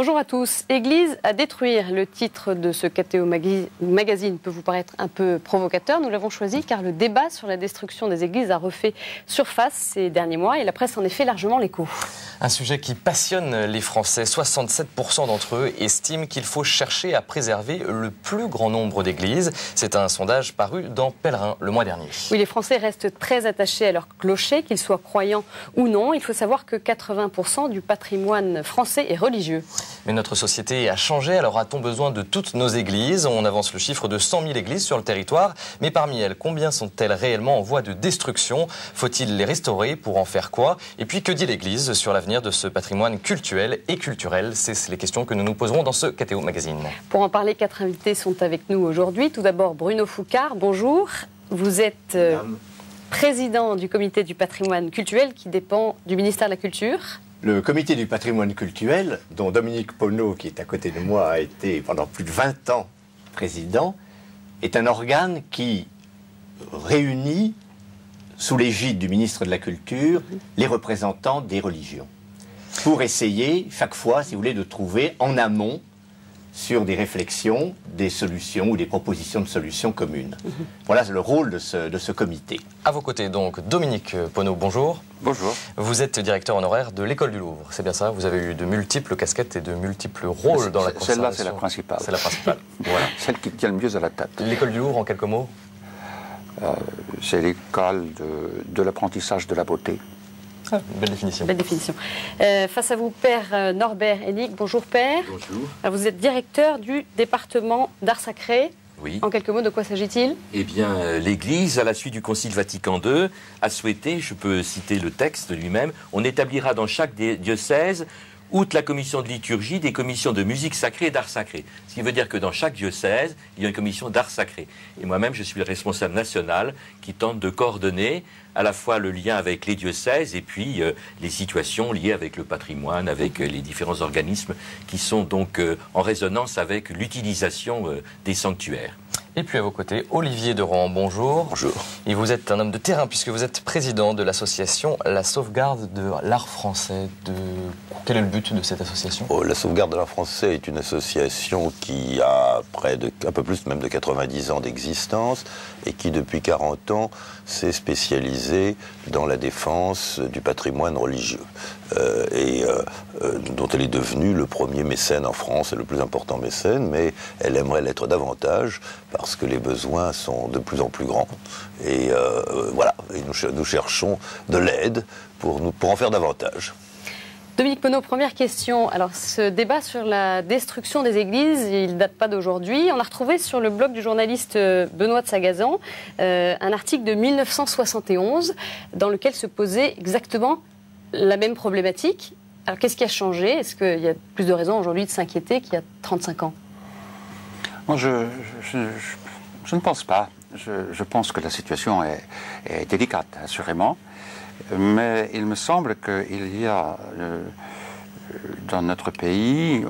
Bonjour à tous. Église à détruire, le titre de ce KTO Magazine peut vous paraître un peu provocateur. Nous l'avons choisi car le débat sur la destruction des églises a refait surface ces derniers mois et la presse en est fait largement l'écho. Un sujet qui passionne les Français. 67% d'entre eux estiment qu'il faut chercher à préserver le plus grand nombre d'églises. C'est un sondage paru dans Pèlerin le mois dernier. Oui, les Français restent très attachés à leur clocher, qu'ils soient croyants ou non. Il faut savoir que 80% du patrimoine français est religieux. Mais notre société a changé, alors a-t-on besoin de toutes nos églises? On avance le chiffre de 100 000 églises sur le territoire, mais parmi elles, combien sont-elles réellement en voie de destruction? Faut-il les restaurer? Pour en faire quoi? Et puis, que dit l'Église sur l'avenir de ce patrimoine cultuel et culturel? C'est les questions que nous nous poserons dans ce KTO Magazine. Pour en parler, 4 invités sont avec nous aujourd'hui. Tout d'abord, Bruno Foucard, bonjour. Vous êtes président du comité du patrimoine culturel qui dépend du ministère de la Culture. Le comité du patrimoine culturel, dont Dominique Pono, qui est à côté de moi, a été pendant plus de 20 ans président, est un organe qui réunit, sous l'égide du ministre de la Culture, les représentants des religions, pour essayer, chaque fois, si vous voulez, de trouver en amont, sur des réflexions, des solutions ou des propositions de solutions communes. Voilà le rôle de ce comité. À vos côtés, donc, Dominique Pono, bonjour. Bonjour. Vous êtes directeur honoraire de l'École du Louvre, c'est bien ça? Vous avez eu de multiples casquettes et de multiples rôles dans la conservation. Celle-là, c'est la principale. C'est la principale. Voilà. Celle qui tient le mieux à la tête. L'École du Louvre, en quelques mots? C'est l'école de l'apprentissage de la beauté. Ah, belle définition. Belle définition. Face à vous, Père Norbert Hennig. Bonjour, Père. Bonjour. Alors, vous êtes directeur du département d'art sacré. Oui. En quelques mots, de quoi s'agit-il? Eh bien, l'Église, à la suite du Concile Vatican II, a souhaité, je peux citer le texte lui-même, on établira dans chaque diocèse, outre la commission de liturgie, des commissions de musique sacrée et d'art sacré. Ce qui veut dire que dans chaque diocèse, il y a une commission d'art sacré. Et moi-même, je suis le responsable national qui tente de coordonner à la fois le lien avec les diocèses et puis les situations liées avec le patrimoine, avec les différents organismes qui sont donc en résonance avec l'utilisation des sanctuaires. Et puis à vos côtés, Olivier Deran, bonjour. Bonjour. Et vous êtes un homme de terrain puisque vous êtes président de l'association La Sauvegarde de l'Art Français. Quel est le but de cette association? La Sauvegarde de l'Art Français est une association qui a un peu plus même de 90 ans d'existence et qui depuis 40 ans s'est spécialisée dans la défense du patrimoine religieux dont elle est devenue le premier mécène en France et le plus important mécène, mais elle aimerait l'être davantage parce que les besoins sont de plus en plus grands. Et voilà, et nous cherchons de l'aide pour en faire davantage. Dominique Pono, première question. Alors, ce débat sur la destruction des églises, il ne date pas d'aujourd'hui. On a retrouvé sur le blog du journaliste Benoît de Sagazan un article de 1971 dans lequel se posait exactement la même problématique. Alors, qu'est-ce qui a changé? Est-ce qu'il y a plus de raisons aujourd'hui de s'inquiéter qu'il y a 35 ans? Moi, je ne pense pas. Je pense que la situation est délicate, assurément. Mais il me semble qu'il y a dans notre pays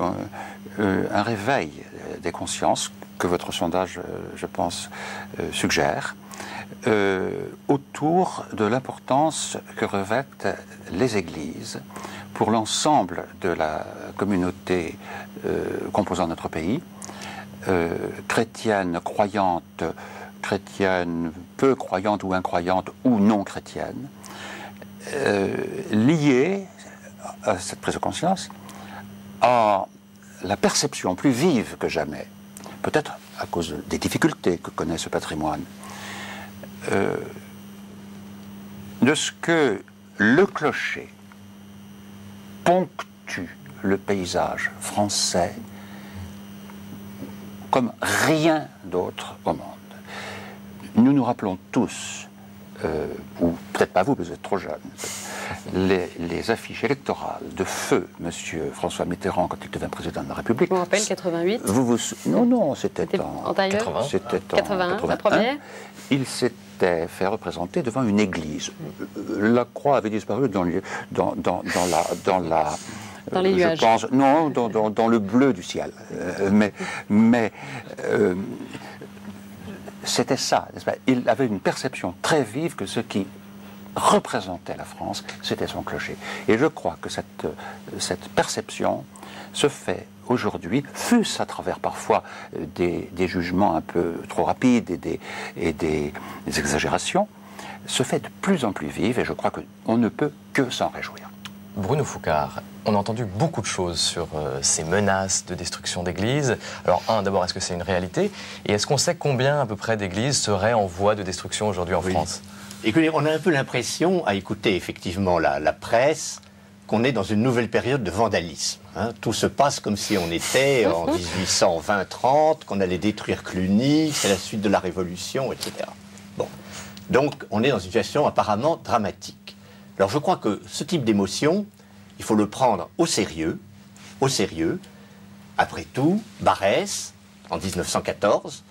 un réveil des consciences que votre sondage, je pense, suggère, autour de l'importance que revêtent les églises pour l'ensemble de la communauté composant notre pays, chrétienne, croyante, chrétienne, peu croyante ou incroyante ou non chrétienne, liée à cette prise de conscience à la perception plus vive que jamais, peut-être à cause des difficultés que connaît ce patrimoine, de ce que le clocher ponctue le paysage français comme rien d'autre au monde. Nous nous rappelons tous, ou peut-être pas vous, vous êtes trop jeune, les affiches électorales de feu M. François Mitterrand quand il devint président de la République. Je me rappelle, 88. Non, c'était en 81, la première. Il s'était fait représenter devant une église. La croix avait disparu dans les nuages. Je pense, non, dans le bleu du ciel. Mais c'était ça, n'est-ce pas? Il avait une perception très vive que ce qui représentait la France, c'était son clocher. Et je crois que cette perception se fait aujourd'hui, fût-ce à travers parfois des jugements un peu trop rapides et des exagérations, se fait de plus en plus vive et je crois qu'on ne peut que s'en réjouir. Bruno Foucart, on a entendu beaucoup de choses sur ces menaces de destruction d'églises. Alors, d'abord, est-ce que c'est une réalité? Et est-ce qu'on sait combien à peu près d'églises seraient en voie de destruction aujourd'hui en France? Écoutez, on a un peu l'impression, à écouter effectivement la presse, qu'on est dans une nouvelle période de vandalisme. Hein. Tout se passe comme si on était en 1820-30, qu'on allait détruire Cluny, c'est la suite de la Révolution, etc. Bon. Donc, on est dans une situation apparemment dramatique. Alors, je crois que ce type d'émotion, il faut le prendre au sérieux. Au sérieux. Après tout, Barrès, en 1914,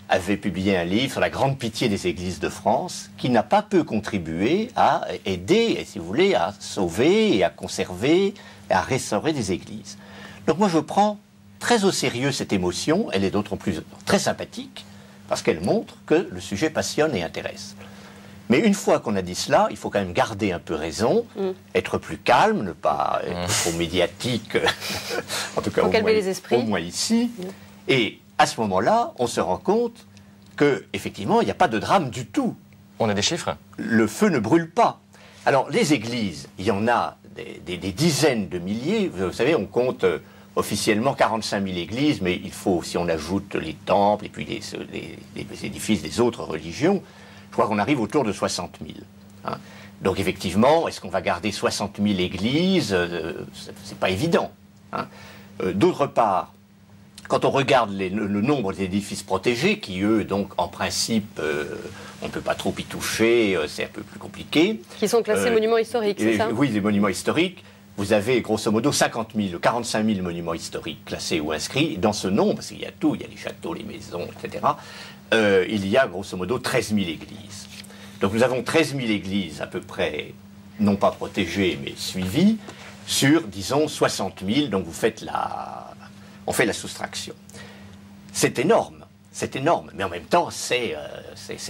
avait publié un livre sur la grande pitié des églises de France, qui n'a pas peu contribué à aider, si vous voulez, à sauver et à conserver et à restaurer des églises. Donc moi, je prends très au sérieux cette émotion. Elle est d'autant plus très sympathique, parce qu'elle montre que le sujet passionne et intéresse. Mais une fois qu'on a dit cela, il faut quand même garder un peu raison, être plus calme, ne pas être trop médiatique, en tout cas au moins ici. Et à ce moment-là, on se rend compte qu'effectivement, il n'y a pas de drame du tout. On a des chiffres? Le feu ne brûle pas. Alors, les églises, il y en a des dizaines de milliers. Vous savez, on compte officiellement 45 000 églises, mais il faut, si on ajoute les temples et puis les édifices des autres religions, je crois qu'on arrive autour de 60 000. Hein. Donc effectivement, est-ce qu'on va garder 60 000 églises? C'est pas évident. Hein. D'autre part, quand on regarde le nombre d'édifices protégés, qui eux, donc en principe, on ne peut pas trop y toucher, c'est un peu plus compliqué. Qui sont classés monuments historiques, c'est ça? Oui, des monuments historiques. Vous avez grosso modo 45 000 monuments historiques classés ou inscrits. Dans ce nombre, parce qu'il y a tout, il y a les châteaux, les maisons, etc., il y a grosso modo 13 000 églises. Donc nous avons 13 000 églises à peu près, non pas protégées, mais suivies, sur, disons, 60 000. Donc on fait la soustraction. C'est énorme, mais en même temps, c'est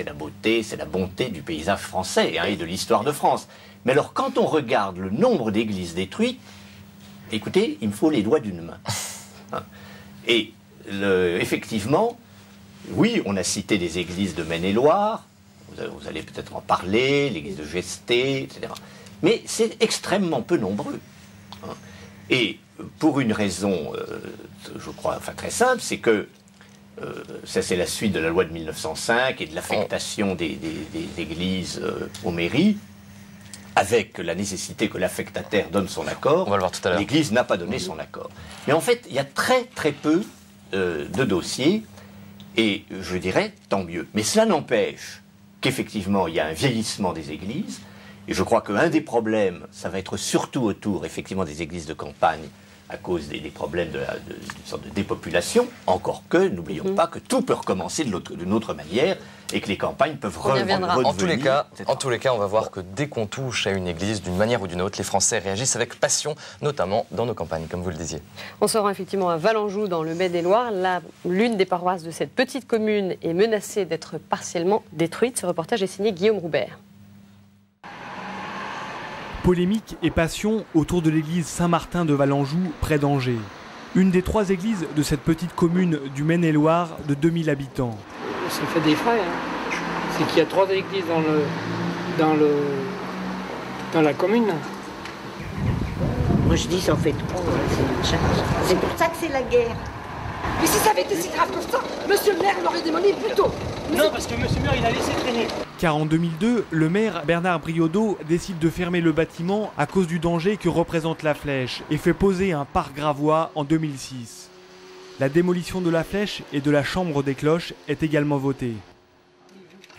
la beauté, c'est la bonté du paysage français, hein, et de l'histoire de France. Mais alors, quand on regarde le nombre d'églises détruites, écoutez, il me faut les doigts d'une main. Hein. Et effectivement, oui, on a cité des églises de Maine-et-Loire, vous allez peut-être en parler, l'église de Gesté, etc. Mais c'est extrêmement peu nombreux. Hein. Et pour une raison, je crois, très simple, c'est que ça c'est la suite de la loi de 1905 et de l'affectation des églises aux mairies, avec la nécessité que l'affectataire donne son accord. On va le voir tout à l'heure. L'Église n'a pas donné son accord. Mais en fait, il y a très très peu de dossiers, et je dirais tant mieux. Mais cela n'empêche qu'effectivement, il y a un vieillissement des églises, et je crois qu'un des problèmes, ça va être surtout autour, effectivement, des églises de campagne, à cause des problèmes d'une sorte de dépopulation, encore que, n'oublions pas que tout peut recommencer d'une autre manière, et que les campagnes peuvent redevenir. En tous les cas, on va voir que dès qu'on touche à une église, d'une manière ou d'une autre, les Français réagissent avec passion, notamment dans nos campagnes, comme vous le disiez. On se rend effectivement à Valenjoux, dans le Maine-et-Loire. L'une des paroisses de cette petite commune est menacée d'être partiellement détruite. Ce reportage est signé Guillaume Roubert. Polémique et passion autour de l'église Saint-Martin de Valenjoux, près d'Angers. Une des 3 églises de cette petite commune du Maine-et-Loire de 2000 habitants. Ça fait des frais. Hein. C'est qu'il y a 3 églises dans la commune. Moi je dis ça en fait trop, c'est pour ça que c'est la guerre. Mais si ça avait été si grave que ça, monsieur le maire l'aurait démoli plus tôt. Non, parce que monsieur le maire, il a laissé traîner. Car en 2002, le maire Bernard Briodot décide de fermer le bâtiment à cause du danger que représente la flèche et fait poser un parc gravois en 2006. La démolition de la flèche et de la chambre des cloches est également votée.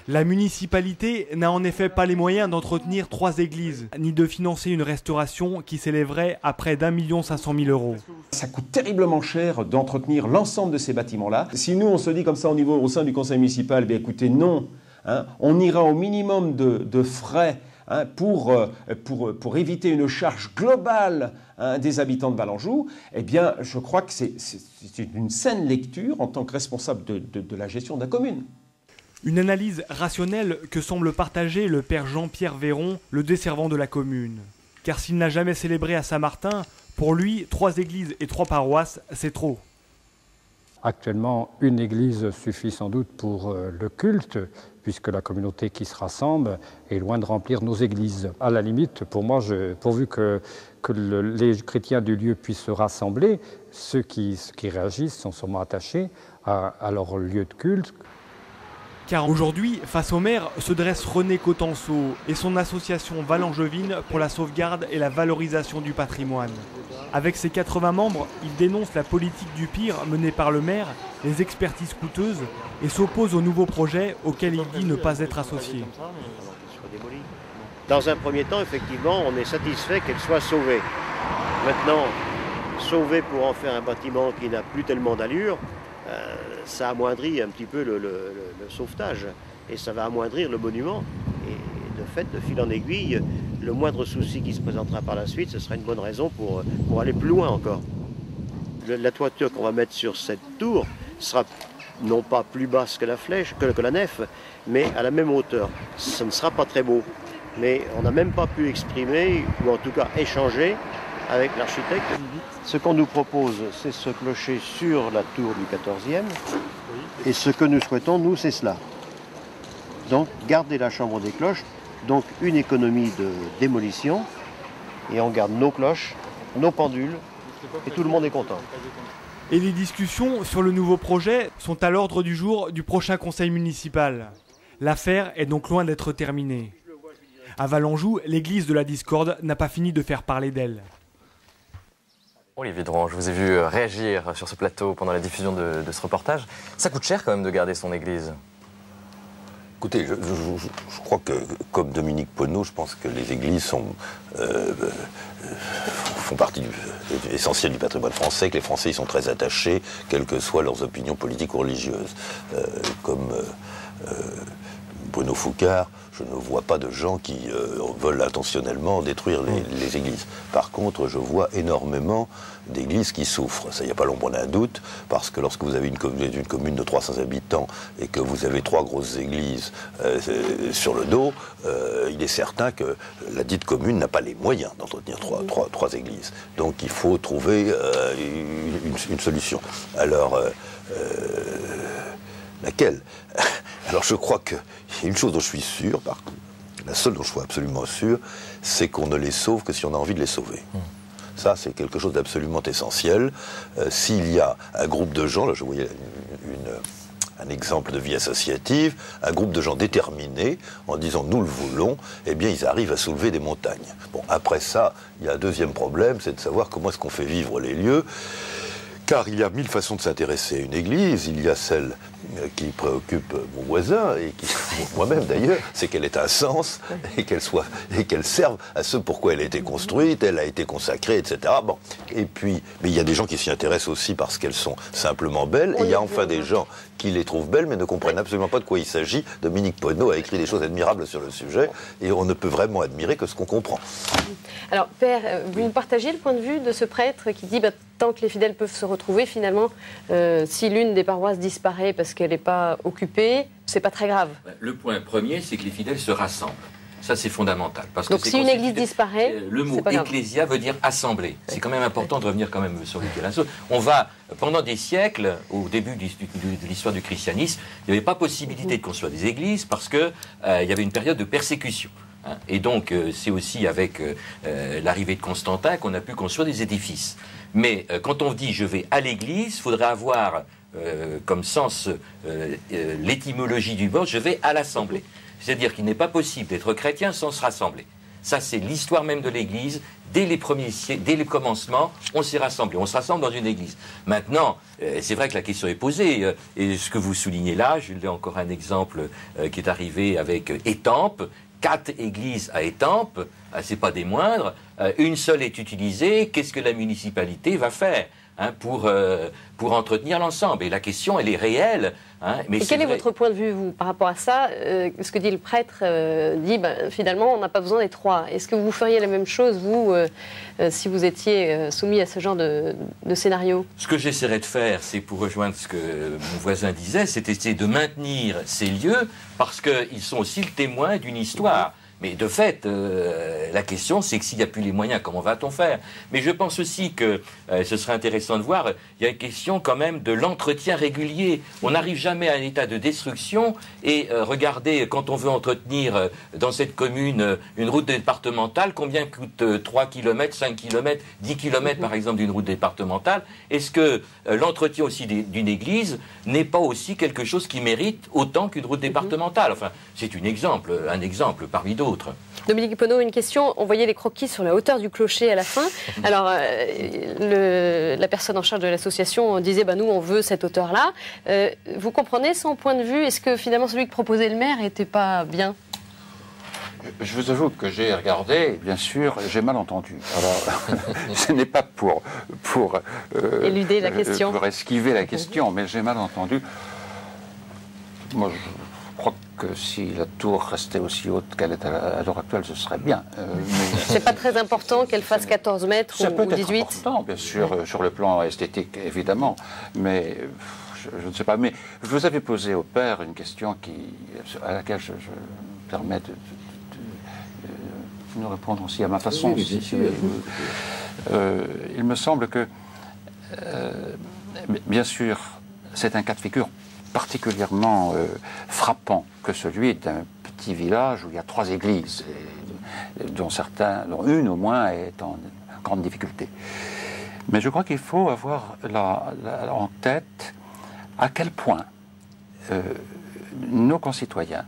La municipalité n'a en effet pas les moyens d'entretenir 3 églises, ni de financer une restauration qui s'élèverait à près d'1 500 000 €. Ça coûte terriblement cher d'entretenir l'ensemble de ces bâtiments-là. Si nous, on se dit comme ça au sein du conseil municipal, bien écoutez, non, hein, on ira au minimum de frais, hein, pour éviter une charge globale, hein, des habitants de Valenjoux, eh bien, je crois que c'est une saine lecture en tant que responsable de la gestion de la commune. Une analyse rationnelle que semble partager le père Jean-Pierre Véron, le desservant de la commune. Car s'il n'a jamais célébré à Saint-Martin, Pour lui, 3 églises et 3 paroisses, c'est trop. Actuellement, une église suffit sans doute pour le culte, puisque la communauté qui se rassemble est loin de remplir nos églises. À la limite, pour moi, pourvu que les chrétiens du lieu puissent se rassembler, ceux qui réagissent sont sûrement attachés à leur lieu de culte. Car aujourd'hui, face au maire, se dresse René Cotenceau et son association Valangevine pour la sauvegarde et la valorisation du patrimoine. Avec ses 80 membres, il dénonce la politique du pire menée par le maire, les expertises coûteuses et s'oppose aux nouveaux projets auxquels il dit ne pas être associé. Dans un premier temps, effectivement, on est satisfait qu'elle soit sauvée. Maintenant, sauver pour en faire un bâtiment qui n'a plus tellement d'allure, ça amoindrit un petit peu le sauvetage et ça va amoindrir le monument. Et de fait, de fil en aiguille, le moindre souci qui se présentera par la suite, ce sera une bonne raison pour aller plus loin encore. La toiture qu'on va mettre sur cette tour sera non pas plus basse que la flèche, que la nef, mais à la même hauteur. Ce ne sera pas très beau, mais on n'a même pas pu exprimer, ou en tout cas échanger, avec l'architecte. Ce qu'on nous propose, c'est ce clocher sur la tour du 14e. Et ce que nous souhaitons, nous, c'est cela. Donc, garder la chambre des cloches, donc une économie de démolition. Et on garde nos cloches, nos pendules, et tout le monde est content. Et les discussions sur le nouveau projet sont à l'ordre du jour du prochain conseil municipal. L'affaire est donc loin d'être terminée. À Valenjoux, l'église de la discorde n'a pas fini de faire parler d'elle. Olivier Drouin, je vous ai vu réagir sur ce plateau pendant la diffusion de ce reportage. Ça coûte cher quand même de garder son église. Écoutez, je crois que, comme Dominique Poneau, je pense que les églises font partie essentielle du patrimoine français, que les Français y sont très attachés, quelles que soient leurs opinions politiques ou religieuses. Comme Bruno Foucard, je ne vois pas de gens qui veulent intentionnellement détruire les églises. Par contre, je vois énormément d'églises qui souffrent. Ça, il n'y a pas l'ombre d'un doute, parce que lorsque vous avez une commune de 300 habitants et que vous avez 3 grosses églises sur le dos, il est certain que la dite commune n'a pas les moyens d'entretenir 3 églises. Donc il faut trouver une solution. Alors, laquelle? Alors je crois qu'il y a une chose dont je suis sûr, la seule dont je suis absolument sûr, c'est qu'on ne les sauve que si on a envie de les sauver. Ça, c'est quelque chose d'absolument essentiel. S'il y a un groupe de gens, là je voyais un exemple de vie associative, un groupe de gens déterminés, en disant nous le voulons, eh bien ils arrivent à soulever des montagnes. Bon, après ça, il y a un deuxième problème, c'est de savoir comment est-ce qu'on fait vivre les lieux. Car il y a 1000 façons de s'intéresser à une église. Il y a celle qui préoccupe mon voisin, et moi-même d'ailleurs, c'est qu'elle ait un sens et qu'elle serve à ce pourquoi elle a été construite, elle a été consacrée, etc. Bon. Et puis, mais il y a des gens qui s'y intéressent aussi parce qu'elles sont simplement belles. Et il y a enfin des gens qui les trouvent belles mais ne comprennent absolument pas de quoi il s'agit. Dominique Poneau a écrit des choses admirables sur le sujet et on ne peut vraiment admirer que ce qu'on comprend. Alors, Père, vous partagez le point de vue de ce prêtre qui dit tant que les fidèles peuvent se retrouver, finalement, si l'une des paroisses disparaît parce qu'elle n'est pas occupée, c'est pas très grave. Le point premier, c'est que les fidèles se rassemblent. Ça, c'est fondamental. Parce donc, que si une église disparaît, le mot ecclésia veut dire assemblée. C'est quand même important de revenir quand même sur lequel. On va, pendant des siècles, au début de l'histoire du christianisme, il n'y avait pas possibilité de construire des églises parce que il y avait une période de persécution. Et donc, c'est aussi avec l'arrivée de Constantin qu'on a pu construire des édifices. Mais quand on dit « je vais à l'église », il faudrait avoir comme sens l'étymologie du mot « je vais à l'assemblée ». C'est-à-dire qu'il n'est pas possible d'être chrétien sans se rassembler. Ça, c'est l'histoire même de l'Église. Dès les premiers siècles, dès les commencements, on s'est rassemblé. On se rassemble dans une église. Maintenant, c'est vrai que la question est posée. Et ce que vous soulignez là, je l'ai encore un exemple qui est arrivé avec Étampes. 4 églises à Étampes, c'est pas des moindres. Une seule est utilisée. Qu'est-ce que la municipalité va faire pour entretenir l'ensemble? Et la question, elle est réelle. Mais et quel est votre point de vue, vous, par rapport à ça? Ce que dit le prêtre dit, finalement, on n'a pas besoin des 3. Est-ce que vous feriez la même chose, vous, si vous étiez soumis à ce genre de scénario? Ce que j'essaierais de faire, c'est, pour rejoindre ce que mon voisin disait, c'est essayer de maintenir ces lieux, parce qu'ils sont aussi le témoin d'une histoire. Mais de fait, la question, c'est que s'il n'y a plus les moyens, comment va-t-on faire? Mais je pense aussi que ce serait intéressant de voir, il y a une question quand même de l'entretien régulier. On n'arrive jamais à un état de destruction et regardez, quand on veut entretenir dans cette commune une route départementale, combien coûte 3 km, 5 km, 10 km par exemple d'une route départementale? Est-ce que l'entretien aussi d'une église n'est pas aussi quelque chose qui mérite autant qu'une route départementale? Enfin, c'est un exemple parmi d'autres. Dominique Penaud, une question. On voyait les croquis sur la hauteur du clocher à la fin. Alors, la personne en charge de l'association disait nous, on veut cette hauteur-là. Vous comprenez son point de vue? Est-ce que finalement celui que proposait le maire n'était pas bien? Je vous avoue que j'ai regardé, bien sûr, j'ai mal entendu. Alors, ce n'est pas pour éluder la question, pour esquiver la question, mais j'ai mal entendu. Moi, je crois que si la tour restait aussi haute qu'elle est à l'heure actuelle, ce serait bien. C'est pas très important qu'elle fasse 14 mètres ça ou peut 18? être important, bien sûr, sur le plan esthétique, évidemment, mais je ne sais pas. Mais je vous avais posé au père une question à laquelle je me permets de répondre aussi à ma façon. Oui, il me semble que, bien sûr, c'est un cas de figure particulièrement frappant que celui d'un petit village où il y a 3 églises, dont une au moins est en grande difficulté. Mais je crois qu'il faut avoir en tête à quel point nos concitoyens,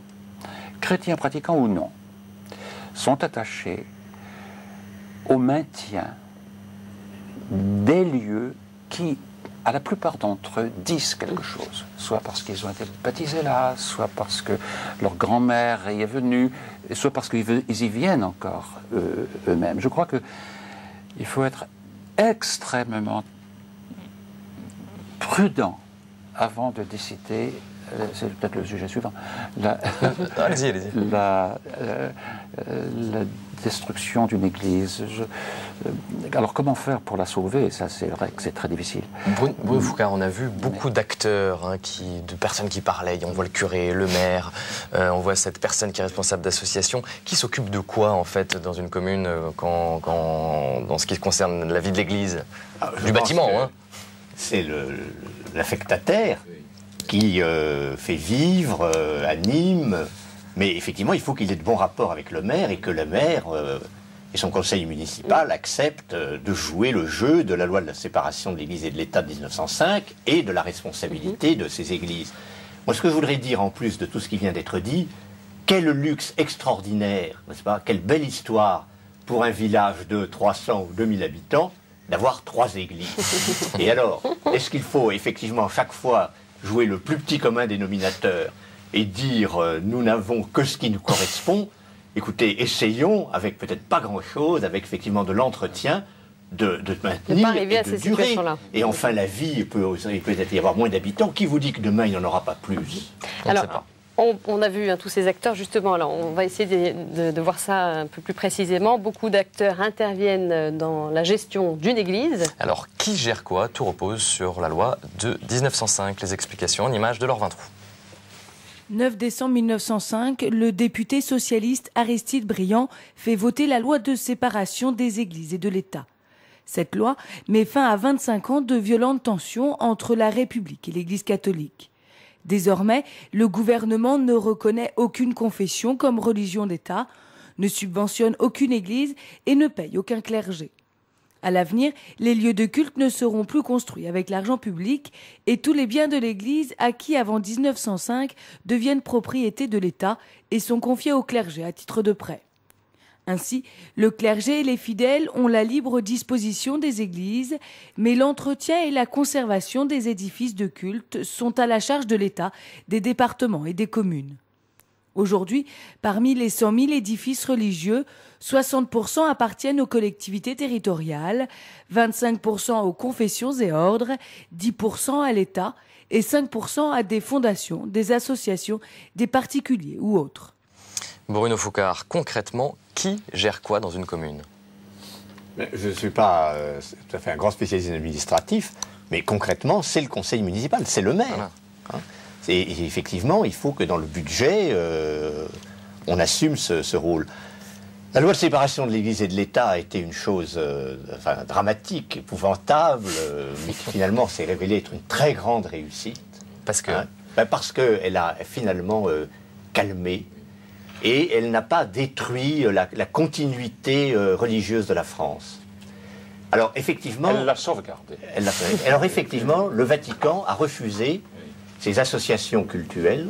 chrétiens pratiquants ou non, sont attachés au maintien des lieux qui, à la plupart d'entre eux, disent quelque chose. Soit parce qu'ils ont été baptisés là, soit parce que leur grand-mère y est venue, soit parce qu'ils y viennent encore eux-mêmes. Je crois qu'il faut être extrêmement prudent avant de décider. C'est peut-être le sujet suivant. Allez-y. La destruction d'une église. Alors comment faire pour la sauver? Ça, c'est vrai que c'est très difficile. Bruno Foucard, on a vu beaucoup d'acteurs, de personnes qui parlaient. On voit le curé, le maire, on voit cette personne qui est responsable d'association. Qui s'occupe de quoi, en fait, dans une commune, dans ce qui concerne la vie de l'église? Du bâtiment, hein? C'est l'affectataire qui fait vivre, anime, mais effectivement, il faut qu'il ait de bons rapports avec le maire et que le maire et son conseil municipal acceptent de jouer le jeu de la loi de la séparation de l'Église et de l'État de 1905 et de la responsabilité de ces églises. Moi, ce que je voudrais dire en plus de tout ce qui vient d'être dit, quel luxe extraordinaire, n'est-ce pas? Quelle belle histoire pour un village de 300 ou 2000 habitants d'avoir 3 églises. Et alors, est-ce qu'il faut effectivement chaque fois jouer le plus petit commun dénominateur et dire nous n'avons que ce qui nous correspond? Écoutez, essayons, avec peut-être pas grand-chose, avec effectivement de l'entretien, de maintenir et de durer. Et enfin, la vie, il peut peut-être y avoir moins d'habitants. Qui vous dit que demain, il n'y en aura pas plus? Alors, on a vu tous ces acteurs, justement. Alors, on va essayer de voir ça un peu plus précisément. Beaucoup d'acteurs interviennent dans la gestion d'une église. Alors, qui gère quoi? Tout repose sur la loi de 1905. Les explications en images de Laure Vintroux. 9 décembre 1905, le député socialiste Aristide Briand fait voter la loi de séparation des églises et de l'État. Cette loi met fin à 25 ans de violentes tensions entre la République et l'Église catholique. Désormais, le gouvernement ne reconnaît aucune confession comme religion d'État, ne subventionne aucune église et ne paye aucun clergé. À l'avenir, les lieux de culte ne seront plus construits avec l'argent public et tous les biens de l'Église acquis avant 1905 deviennent propriété de l'État et sont confiés au clergé à titre de prêt. Ainsi, le clergé et les fidèles ont la libre disposition des églises, mais l'entretien et la conservation des édifices de culte sont à la charge de l'État, des départements et des communes. Aujourd'hui, parmi les 100 000 édifices religieux, 60% appartiennent aux collectivités territoriales, 25% aux confessions et ordres, 10% à l'État et 5% à des fondations, des associations, des particuliers ou autres. Bruno Foucard, concrètement, qui gère quoi dans une commune? Je ne suis pas tout à fait un grand spécialiste administratif, mais concrètement, c'est le conseil municipal, c'est le maire. Voilà. Et effectivement, il faut que dans le budget, on assume ce rôle. La loi de séparation de l'Église et de l'État a été une chose dramatique, épouvantable, mais qui finalement s'est révélée être une très grande réussite. Parce que parce qu'elle a finalement calmé et elle n'a pas détruit la continuité religieuse de la France. Alors effectivement... Elle l'a sauvegardée. Alors effectivement, le Vatican a refusé ces associations cultuelles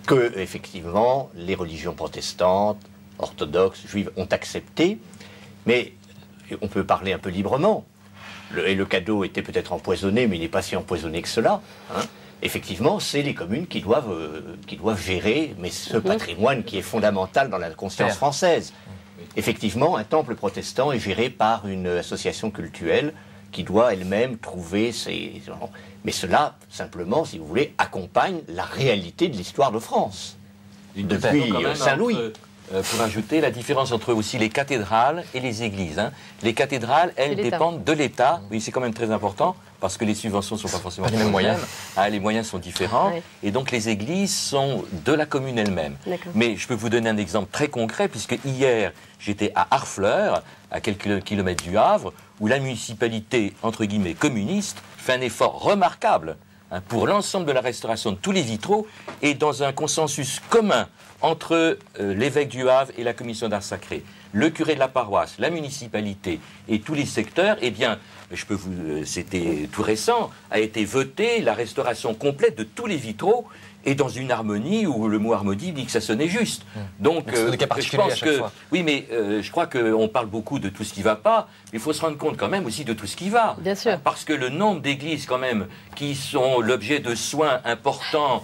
que, effectivement, les religions protestantes, orthodoxes, juives ont acceptées, mais on peut parler un peu librement. Le cadeau était peut-être empoisonné, mais il n'est pas si empoisonné que cela. Hein. Effectivement, c'est les communes qui doivent gérer mais ce patrimoine qui est fondamental dans la conscience française. Effectivement, un temple protestant est géré par une association cultuelle qui doit elle-même trouver ses... Mais cela, simplement, si vous voulez, accompagne la réalité de l'histoire de France. Depuis Saint-Louis. Pour ajouter la différence entre aussi les cathédrales et les églises. Hein. Les cathédrales, elles dépendent de l'État. Oui, c'est quand même très important, parce que les subventions ne sont pas forcément les mêmes moyens. Les moyens sont différents. Oui. Et donc les églises sont de la commune elle-même. Mais je peux vous donner un exemple très concret, puisque hier, j'étais à Harfleur, à quelques kilomètres du Havre, où la municipalité, entre guillemets, communiste, fait un effort remarquable pour l'ensemble de la restauration de tous les vitraux, et dans un consensus commun entre l'évêque du Havre et la commission d'art sacré, le curé de la paroisse, la municipalité et tous les secteurs, eh bien, c'était tout récent, a été voté la restauration complète de tous les vitraux, et dans une harmonie où le mot harmonie dit que ça sonnait juste. Donc, je pense que... Oui, mais je crois qu'on parle beaucoup de tout ce qui ne va pas, mais il faut se rendre compte quand même aussi de tout ce qui va. Bien sûr. Parce que le nombre d'églises quand même qui sont l'objet de soins importants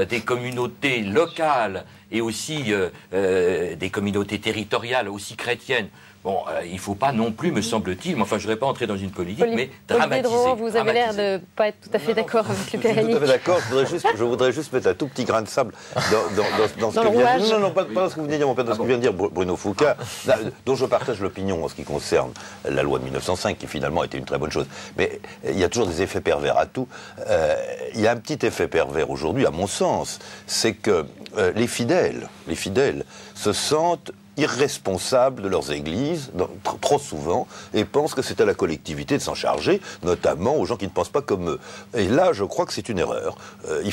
des communautés locales et aussi des communautés territoriales, aussi chrétiennes. Bon, il ne faut pas non plus, me semble-t-il, mais enfin, je ne voudrais pas entrer dans une politique, mais dramatiser. Drouot, vous avez l'air de ne pas être tout à fait d'accord avec le père Yannick. Tout à fait d'accord, je voudrais juste mettre un tout petit grain de sable dans ce que vient de dire. Non, pas dans ce que vous venez de dire, mon père, dans ce que vient de dire Bruno Foucault, dont je partage l'opinion en ce qui concerne la loi de 1905, qui finalement était une très bonne chose. Mais il y a toujours des effets pervers à tout. Il y a un petit effet pervers aujourd'hui, à mon sens, c'est que les fidèles se sentent irresponsables de leurs églises, trop souvent, et pensent que c'est à la collectivité de s'en charger, notamment aux gens qui ne pensent pas comme eux. Et là, je crois que c'est une erreur.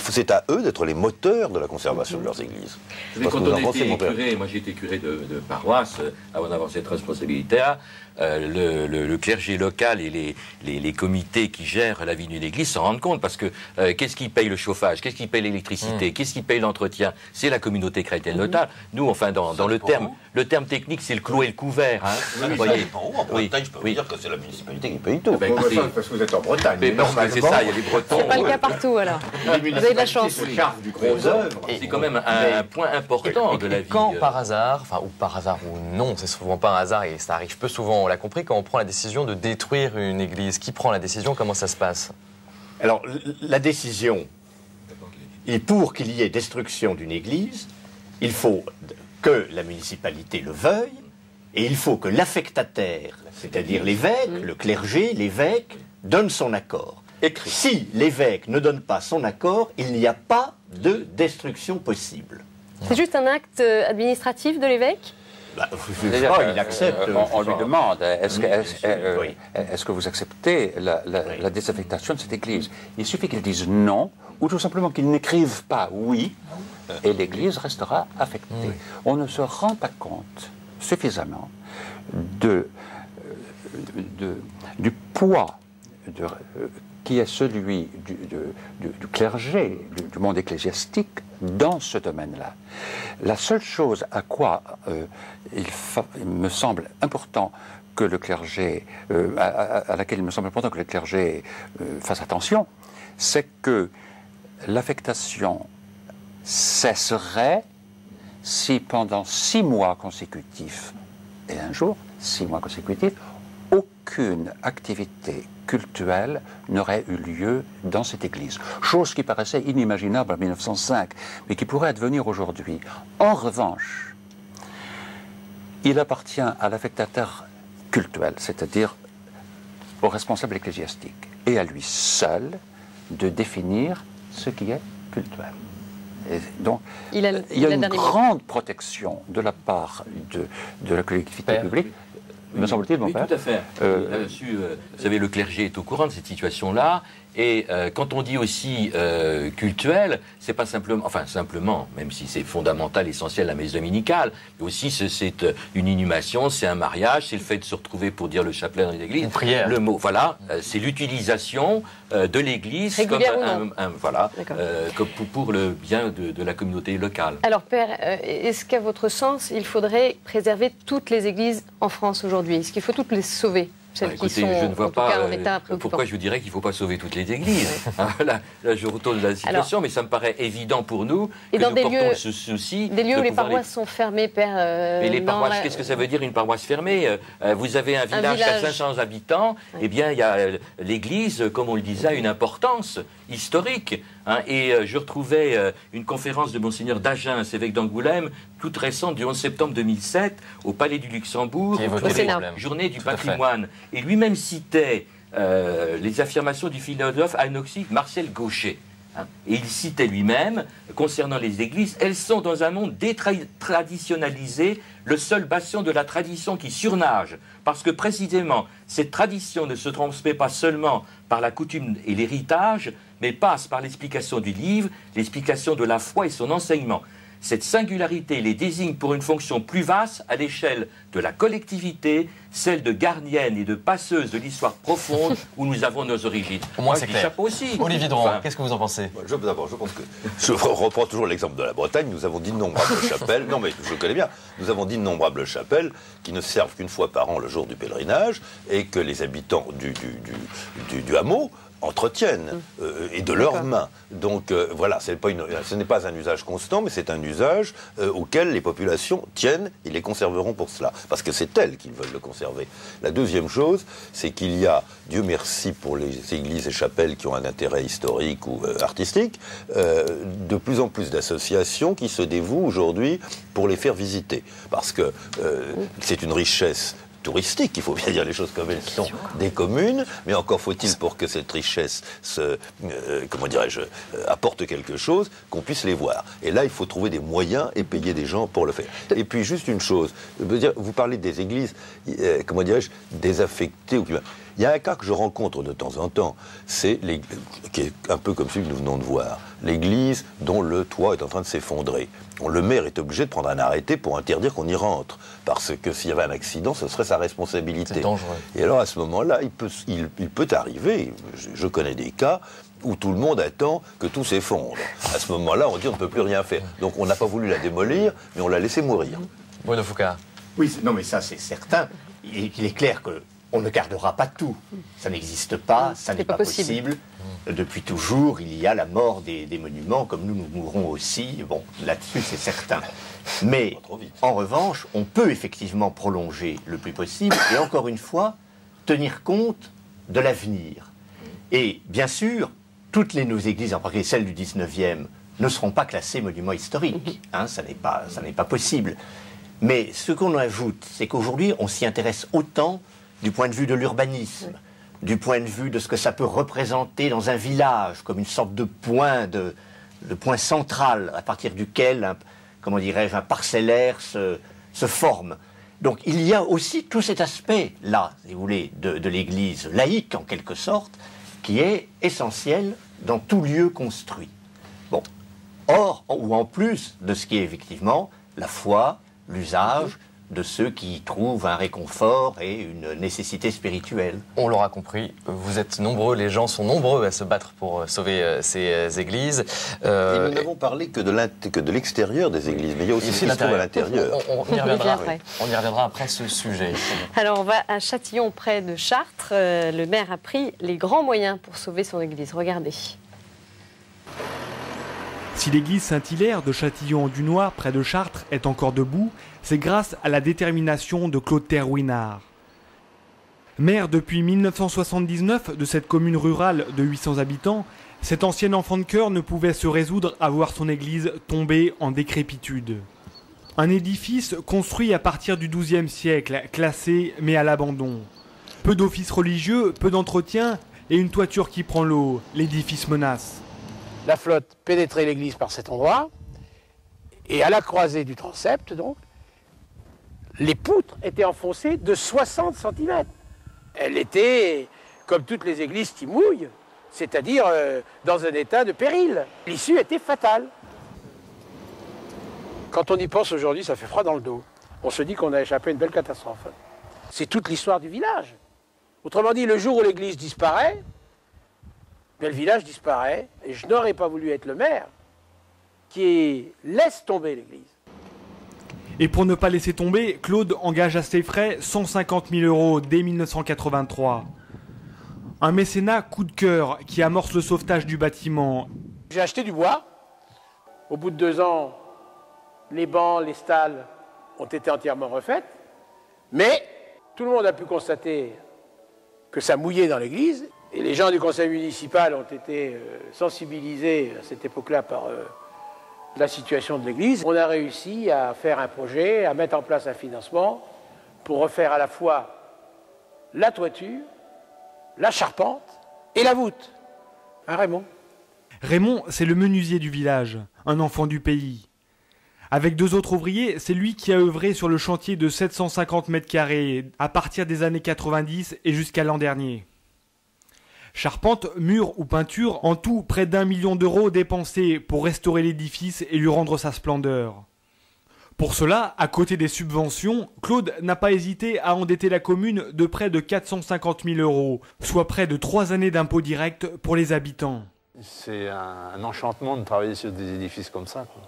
C'est à eux d'être les moteurs de la conservation de leurs églises. Quand on était curé, moi j'ai été curé de paroisse, avant d'avoir cette responsabilité-là, le clergé local et les comités qui gèrent la vie d'une église s'en rendent compte, parce que qu'est-ce qui paye le chauffage, qu'est-ce qui paye l'électricité, qu'est-ce qui paye l'entretien? C'est la communauté chrétienne locale. Nous, enfin, dans le terme technique, c'est le clos et le couvert. Hein, vous voyez. En Bretagne, je peux vous dire que c'est la municipalité qui paye tout. Parce que vous êtes en Bretagne. Mais parce que c'est ça, il y a les Bretons. C'est pas le cas partout, alors. Vous avez de la chance. C'est quand même un point important de la vie. Quand par hasard, enfin, ou par hasard ou non, c'est souvent pas un hasard et ça arrive peu souvent, on l'a compris, quand on prend la décision de détruire une église, qui prend la décision, comment ça se passe? Alors, la décision, pour qu'il y ait destruction d'une église, il faut que la municipalité le veuille, et il faut que l'affectataire, c'est-à-dire l'évêque, le clergé, l'évêque, donne son accord. Si l'évêque ne donne pas son accord, il n'y a pas de destruction possible. C'est juste un acte administratif de l'évêque? Il accepte. On lui demande, est-ce que vous acceptez la désaffectation de cette église? Il suffit qu'il dise non, ou tout simplement qu'il n'écrive pas oui, et l'église restera affectée. On ne se rend pas compte suffisamment du poids qui est celui du clergé, du monde ecclésiastique dans ce domaine-là. La seule chose à quoi il me semble important que le clergé, à laquelle il me semble important que le clergé fasse attention, c'est que l'affectation cesserait si pendant 6 mois consécutifs, et un jour, 6 mois consécutifs, aucune activité cultuelle n'aurait eu lieu dans cette église. Chose qui paraissait inimaginable en 1905, mais qui pourrait advenir aujourd'hui. En revanche, il appartient à l'affectataire cultuel, c'est-à-dire au responsable ecclésiastique, et à lui seul de définir ce qui est cultuel. Et donc, il y a une grande protection de la part de la collectivité publique. Me semble-t-il, oui, tout à fait. Là-dessus, vous savez, le clergé est au courant de cette situation-là. Et quand on dit aussi cultuel, c'est pas simplement, enfin simplement, même si c'est fondamental, essentiel, la messe dominicale, mais aussi c'est une inhumation, c'est un mariage, c'est le fait de se retrouver pour dire le chapelet dans les églises. Une prière. Le mot, voilà, c'est l'utilisation de l'église comme pour le bien de la communauté locale. Alors Père, est-ce qu'à votre sens, il faudrait préserver toutes les églises en France aujourd'hui? Est-ce qu'il faut toutes les sauver? Écoutez, je ne vois pas pourquoi je vous dirais qu'il ne faut pas sauver toutes les églises. Là, je retourne la situation, mais ça me paraît évident pour nous que nous portons ce souci. Des lieux où les paroisses sont fermées, Père. Mais les paroisses, qu'est-ce que ça veut dire une paroisse fermée? Vous avez un village à 500 habitants, eh bien, il y a l'église, comme on le disait, a une importance historique. Et je retrouvais une conférence de Monseigneur d'Agen, évêque d'Angoulême, toute récente, du 11 septembre 2007, au Palais du Luxembourg, journée du patrimoine. Et lui-même citait les affirmations du philosophe anoxique Marcel Gauchet. Et il citait lui-même, concernant les églises, elles sont dans un monde détraditionnalisé, le seul bastion de la tradition qui surnage. Parce que précisément, cette tradition ne se transmet pas seulement par la coutume et l'héritage, mais passe par l'explication du livre, l'explication de la foi et son enseignement. Cette singularité les désigne pour une fonction plus vaste à l'échelle de la collectivité, celle de gardienne et de passeuse de l'histoire profonde où nous avons nos origines. Moi, c'est clair. Chapeau aussi. Olivier Drouin, qu'est-ce que vous en pensez? D'abord, je pense que... Je reprends toujours l'exemple de la Bretagne. Nous avons d'innombrables chapelles. Non, mais je le connais bien. Nous avons d'innombrables chapelles qui ne servent qu'une fois par an le jour du pèlerinage et que les habitants du hameau entretiennent et de leurs mains. Donc voilà, ce n'est pas un usage constant, mais c'est un usage auquel les populations tiennent et les conserveront pour cela, parce que c'est elles qui veulent le conserver. La deuxième chose, c'est qu'il y a, Dieu merci pour les églises et chapelles qui ont un intérêt historique ou artistique, de plus en plus d'associations qui se dévouent aujourd'hui pour les faire visiter, parce que c'est une richesse touristique, il faut bien dire les choses comme elles sont, des communes, mais encore faut-il pour que cette richesse apporte quelque chose, qu'on puisse les voir. Et là, il faut trouver des moyens et payer des gens pour le faire. Et puis, juste une chose, vous parlez des églises, désaffectées. Il y a un cas que je rencontre de temps en temps, qui est un peu comme celui que nous venons de voir. L'église dont le toit est en train de s'effondrer. Le maire est obligé de prendre un arrêté pour interdire qu'on y rentre. Parce que s'il y avait un accident, ce serait sa responsabilité. C'est dangereux. Et alors, à ce moment-là, il peut arriver, je connais des cas, où tout le monde attend que tout s'effondre. À ce moment-là, on dit on ne peut plus rien faire. Donc on n'a pas voulu la démolir, mais on l'a laissée mourir. Bruno Foucard. Oui, non mais ça c'est certain. Il est clair qu'on ne gardera pas tout. Ça n'existe pas, ça n'est pas possible. Depuis toujours, il y a la mort des monuments, comme nous mourrons aussi. Bon, là-dessus c'est certain. Mais en revanche, on peut effectivement prolonger le plus possible et encore une fois, tenir compte de l'avenir. Et bien sûr, toutes nos églises, en particulier celles du 19e, ne seront pas classées monuments historiques. Ça n'est pas possible. Mais ce qu'on ajoute, c'est qu'aujourd'hui, on s'y intéresse autant du point de vue de l'urbanisme, du point de vue de ce que ça peut représenter dans un village, comme une sorte de point central à partir duquel, un parcellaire se forme. Donc il y a aussi tout cet aspect-là, si vous voulez, de l'Église laïque, en quelque sorte, qui est essentiel dans tout lieu construit. Bon. Or, ou en plus de ce qui est effectivement la foi, l'usage de ceux qui y trouvent un réconfort et une nécessité spirituelle. On l'aura compris, vous êtes nombreux, les gens sont nombreux à se battre pour sauver ces églises. Et nous n'avons parlé que de l'extérieur des églises, mais il y a aussi ce qui se trouve à l'intérieur. On y reviendra après ce sujet. Alors on va à Châtillon, près de Chartres. Le maire a pris les grands moyens pour sauver son église. Regardez. Si l'église Saint-Hilaire de Châtillon-du-Noir, près de Chartres, est encore debout, c'est grâce à la détermination de Claude Terrouinard. Maire depuis 1979 de cette commune rurale de 800 habitants, cet ancien enfant de chœur ne pouvait se résoudre à voir son église tomber en décrépitude. Un édifice construit à partir du XIIe siècle, classé mais à l'abandon. Peu d'offices religieux, peu d'entretien et une toiture qui prend l'eau. L'édifice menace. La flotte pénétrait l'église par cet endroit. Et à la croisée du transept, donc, les poutres étaient enfoncées de 60 cm. Elle était, comme toutes les églises qui mouillent, c'est-à-dire dans un état de péril. L'issue était fatale. Quand on y pense aujourd'hui, ça fait froid dans le dos. On se dit qu'on a échappé à une belle catastrophe. C'est toute l'histoire du village. Autrement dit, le jour où l'église disparaît, le village disparaît, et je n'aurais pas voulu être le maire qui laisse tomber l'église. Et pour ne pas laisser tomber, Claude engage à ses frais 150 000 € dès 1983. Un mécénat coup de cœur qui amorce le sauvetage du bâtiment. J'ai acheté du bois. Au bout de 2 ans, les bancs, les stalles ont été entièrement refaites. Mais tout le monde a pu constater que ça mouillait dans l'église. Et les gens du conseil municipal ont été sensibilisés à cette époque-là par la situation de l'église. On a réussi à faire un projet, à mettre en place un financement pour refaire à la fois la toiture, la charpente et la voûte. Hein, Raymond? Raymond, c'est le menuisier du village, un enfant du pays. Avec 2 autres ouvriers, c'est lui qui a œuvré sur le chantier de 750 mètres carrés à partir des années 90 et jusqu'à l'an dernier. Charpente, murs ou peinture, en tout près d'1 million d'euros dépensés pour restaurer l'édifice et lui rendre sa splendeur. Pour cela, à côté des subventions, Claude n'a pas hésité à endetter la commune de près de 450 000 €, soit près de 3 années d'impôts directs pour les habitants. C'est un enchantement de travailler sur des édifices comme ça, quoi.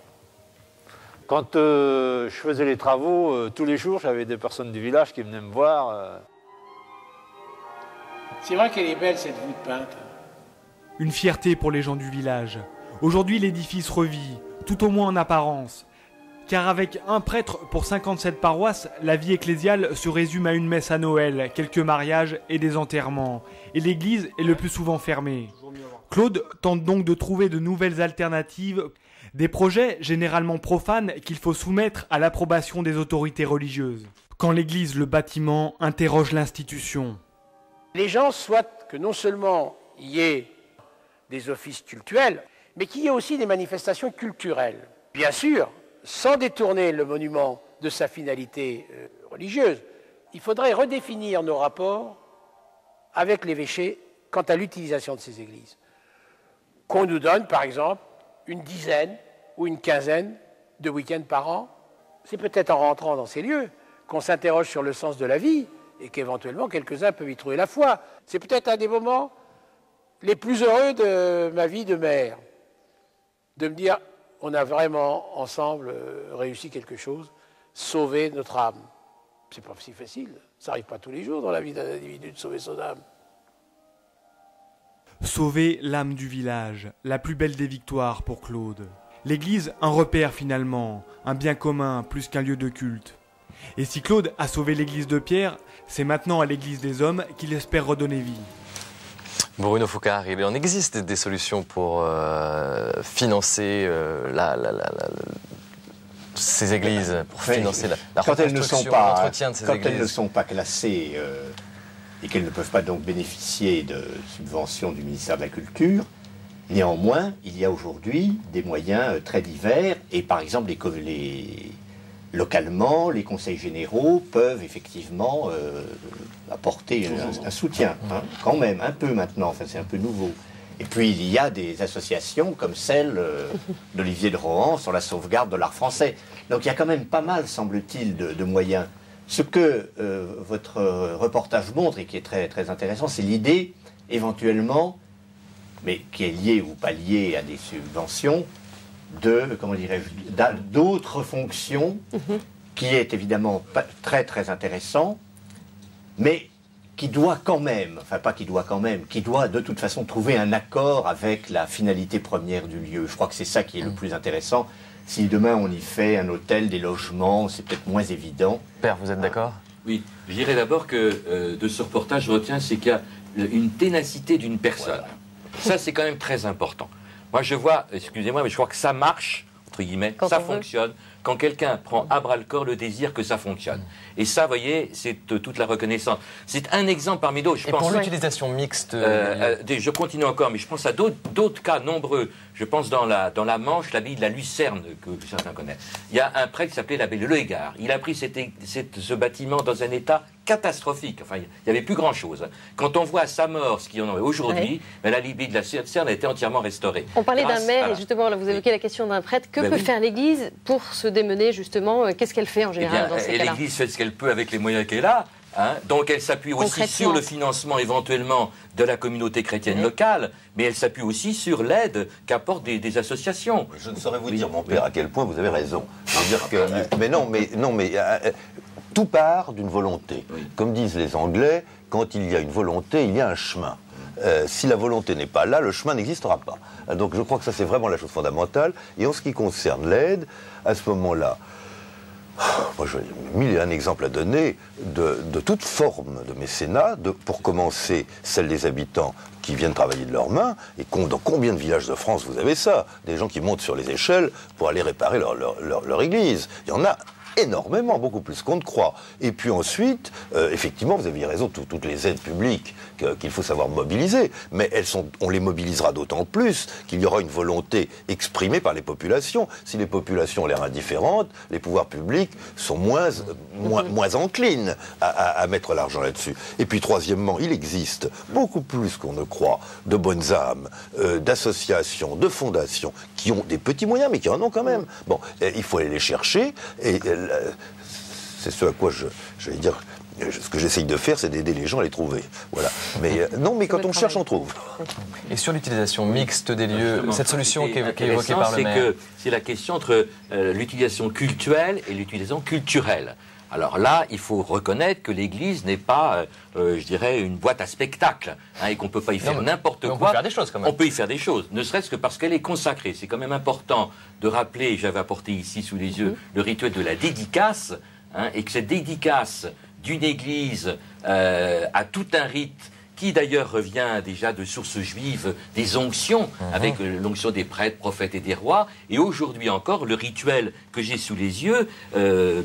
Quand je faisais les travaux, tous les jours, j'avais des personnes du village qui venaient me voir. C'est vrai qu'elle est belle, cette voûte peinte. Une fierté pour les gens du village. Aujourd'hui, l'édifice revit, tout au moins en apparence. Car avec un prêtre pour 57 paroisses, la vie ecclésiale se résume à une messe à Noël, quelques mariages et des enterrements. Et l'église est le plus souvent fermée. Claude tente donc de trouver de nouvelles alternatives, des projets généralement profanes qu'il faut soumettre à l'approbation des autorités religieuses. Quand l'église, le bâtiment, interroge l'institution. Les gens souhaitent que non seulement il y ait des offices cultuels, mais qu'il y ait aussi des manifestations culturelles. Bien sûr, sans détourner le monument de sa finalité religieuse, il faudrait redéfinir nos rapports avec l'évêché quant à l'utilisation de ces églises. Qu'on nous donne, par exemple, une dizaine ou une quinzaine de week-ends par an. C'est peut-être en rentrant dans ces lieux qu'on s'interroge sur le sens de la vie et qu'éventuellement quelques-uns peuvent y trouver la foi. C'est peut-être un des moments les plus heureux de ma vie de maire, de me dire on a vraiment ensemble réussi quelque chose, sauver notre âme. C'est pas si facile, ça n'arrive pas tous les jours dans la vie d'un individu de sauver son âme. Sauver l'âme du village, la plus belle des victoires pour Claude. L'église, un repère finalement, un bien commun plus qu'un lieu de culte. Et si Claude a sauvé l'église de Pierre, c'est maintenant à l'église des hommes qu'il espère redonner vie. Bruno Foucard, il en existe des solutions pour financer ces églises, pour financer la reconstruction, l'entretien de ces églises. Quand elles ne sont pas classées et qu'elles ne peuvent pas donc bénéficier de subventions du ministère de la Culture, néanmoins, il y a aujourd'hui des moyens très divers et par exemple localement, les conseils généraux peuvent effectivement apporter un soutien, hein, quand même, un peu maintenant, enfin c'est un peu nouveau. Et puis il y a des associations comme celle d'Olivier de Rohan sur la sauvegarde de l'art français. Donc il y a quand même pas mal, semble-t-il, de moyens. Ce que votre reportage montre et qui est très, très intéressant, c'est l'idée, éventuellement, mais qui est liée ou pas liée à des subventions, comment dirais-je, d'autres fonctions, qui est évidemment très très intéressant, mais qui doit quand même, enfin pas qui doit quand même, qui doit de toute façon trouver un accord avec la finalité première du lieu. Je crois que c'est ça qui est le plus intéressant. Si demain on y fait un hôtel, des logements, c'est peut-être moins évident. Père, vous êtes d'accord? Oui, je dirais d'abord que de ce reportage, je retiens, c'est qu'il y a une ténacité d'une personne. Voilà. Ça, c'est quand même très important. Moi, je vois, excusez-moi, mais je crois que ça marche, entre entre guillemets, ça fonctionne quand quelqu'un prend à bras-le-corps le désir que ça fonctionne. Et ça, vous voyez, c'est toute la reconnaissance. C'est un exemple parmi d'autres. Et pour l'utilisation mixte je continue encore, mais je pense à d'autres cas nombreux. Je pense dans la Manche, l'abbaye de la Lucerne, que certains connaissent. Il y a un prêtre qui s'appelait l'abbé Le Hégard. Il a pris ce bâtiment dans un état catastrophique. Enfin, il n'y avait plus grand-chose. Quand on voit à sa mort ce qu'il y en a aujourd'hui, l'abbaye de la Lucerne a été entièrement restaurée. On parlait d'un maire, et justement, là, vous évoquez la question d'un prêtre. Que peut faire l'Église pour se démener, justement? Qu'est-ce qu'elle fait en général dans ces cas-là? L'Église fait ce qu'elle peut avec les moyens qu'elle a. Donc elle s'appuie aussi sur le financement éventuellement de la communauté chrétienne locale, mais elle s'appuie aussi sur l'aide qu'apportent des associations. Je ne saurais vous dire, mon père, à quel point vous avez raison. Dire que, mais tout part d'une volonté. Comme disent les Anglais, quand il y a une volonté, il y a un chemin. Si la volonté n'est pas là, le chemin n'existera pas. Donc je crois que ça c'est vraiment la chose fondamentale. Et en ce qui concerne l'aide, à ce moment-là, moi, j'ai mis un exemple à donner de toute forme de mécénat, pour commencer celle des habitants qui viennent travailler de leurs mains, et dans combien de villages de France vous avez ça? Des gens qui montent sur les échelles pour aller réparer leur église. Il y en a énormément, beaucoup plus qu'on ne croit. Et puis ensuite, effectivement, vous aviez raison, toutes les aides publiques qu'il faut savoir mobiliser, mais on les mobilisera d'autant plus qu'il y aura une volonté exprimée par les populations. Si les populations ont l'air indifférentes, les pouvoirs publics sont moins enclines à mettre l'argent là-dessus. Et puis troisièmement, il existe beaucoup plus qu'on ne croit de bonnes âmes, d'associations, de fondations qui ont des petits moyens, mais qui en ont quand même. Bon, il faut aller les chercher, et c'est ce à quoi j'allais dire, ce que j'essaye de faire, c'est d'aider les gens à les trouver. Voilà. Mais non, mais quand on cherche, on trouve. Et sur l'utilisation mixte des lieux, cette solution qui est évoquée par le maire, c'est la question entre l'utilisation cultuelle et l'utilisation culturelle. Alors là, il faut reconnaître que l'Église n'est pas, je dirais, une boîte à spectacle, et qu'on ne peut pas y faire n'importe quoi. On peut faire des choses quand même. On peut y faire des choses, ne serait-ce que parce qu'elle est consacrée. C'est quand même important de rappeler, j'avais apporté ici sous les yeux, le rituel de la dédicace, et que cette dédicace d'une Église a tout un rite qui d'ailleurs revient déjà de sources juives, des onctions, avec l'onction des prêtres, prophètes et des rois. Et aujourd'hui encore, le rituel que j'ai sous les yeux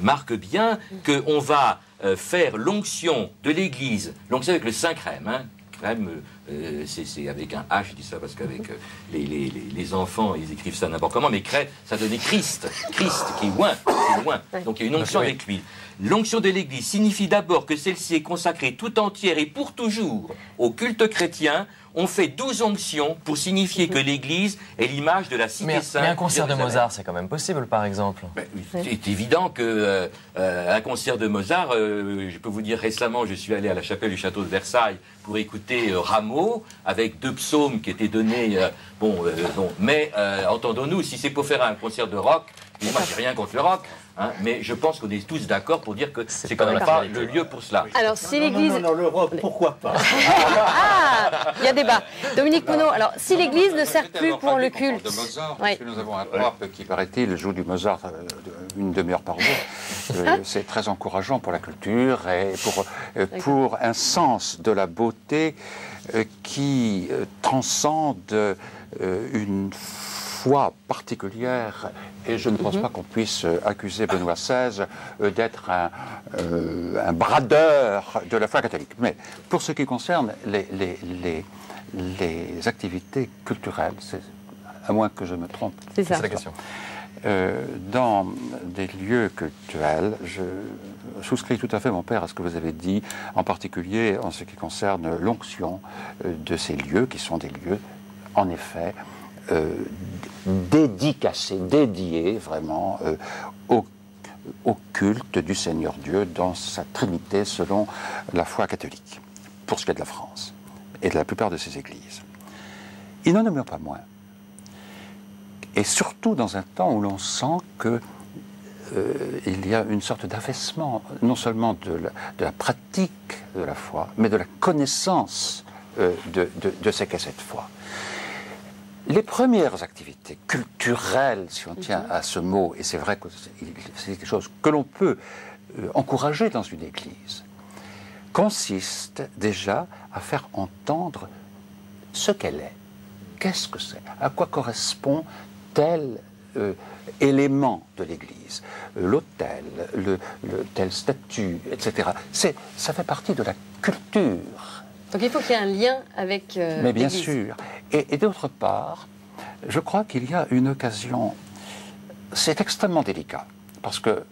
marque bien qu'on va faire l'onction de l'Église, l'onction avec le Saint-Crème, crème, c'est avec un H, je dis ça parce qu'avec les enfants, ils écrivent ça n'importe comment, mais crème, ça donnait Christ qui est loin, c'est loin. Donc il y a une onction avec lui. L'onction de l'Église signifie d'abord que celle-ci est consacrée tout entière et pour toujours au culte chrétien. On fait 12 onctions pour signifier que l'Église est l'image de la cité sainte. Mais un concert de Mozart, c'est quand même possible, par exemple. C'est évident que un concert de Mozart, je peux vous dire récemment, je suis allé à la chapelle du château de Versailles pour écouter Rameau, avec 2 psaumes qui étaient donnés. Mais entendons-nous, si c'est pour faire un concert de rock, et moi j'ai rien contre le rock, mais je pense qu'on est tous d'accord pour dire que c'est quand même pas le lieu pour cela. Alors si l'Église... Non, le rock, pourquoi pas? Il y a débat. Dominique Monod, alors si l'Église ne sert plus pour le culte... De Mozart, parce que nous avons un pape qui, paraît-il, joue du Mozart une demi-heure par jour. C'est très encourageant pour la culture et pour un sens de la beauté qui transcende une foi particulière, et je ne pense pas qu'on puisse accuser Benoît XVI d'être un bradeur de la foi catholique. Mais pour ce qui concerne les activités culturelles, à moins que je me trompe, c'est la question. Dans des lieux culturels, je souscris tout à fait, mon père, à ce que vous avez dit, en particulier en ce qui concerne l'onction de ces lieux, qui sont des lieux, en effet, dédiés vraiment au culte du Seigneur Dieu dans sa Trinité selon la foi catholique, pour ce qui est de la France et de la plupart de ses églises. Il n'en demeure pas moins. Et surtout dans un temps où l'on sent que il y a une sorte d'affaissement, non seulement de la pratique de la foi, mais de la connaissance de ce qu'est cette foi. Les premières activités culturelles, si on tient à ce mot, et c'est vrai que c'est quelque chose que l'on peut encourager dans une église, consistent déjà à faire entendre ce qu'elle est. Qu'est-ce que c'est? À quoi correspond telle éléments de l'Église, l'autel, tel statue, etc. Ça fait partie de la culture. Donc il faut qu'il y ait un lien avec Mais bien sûr. Et d'autre part, je crois qu'il y a une occasion, c'est extrêmement délicat, parce que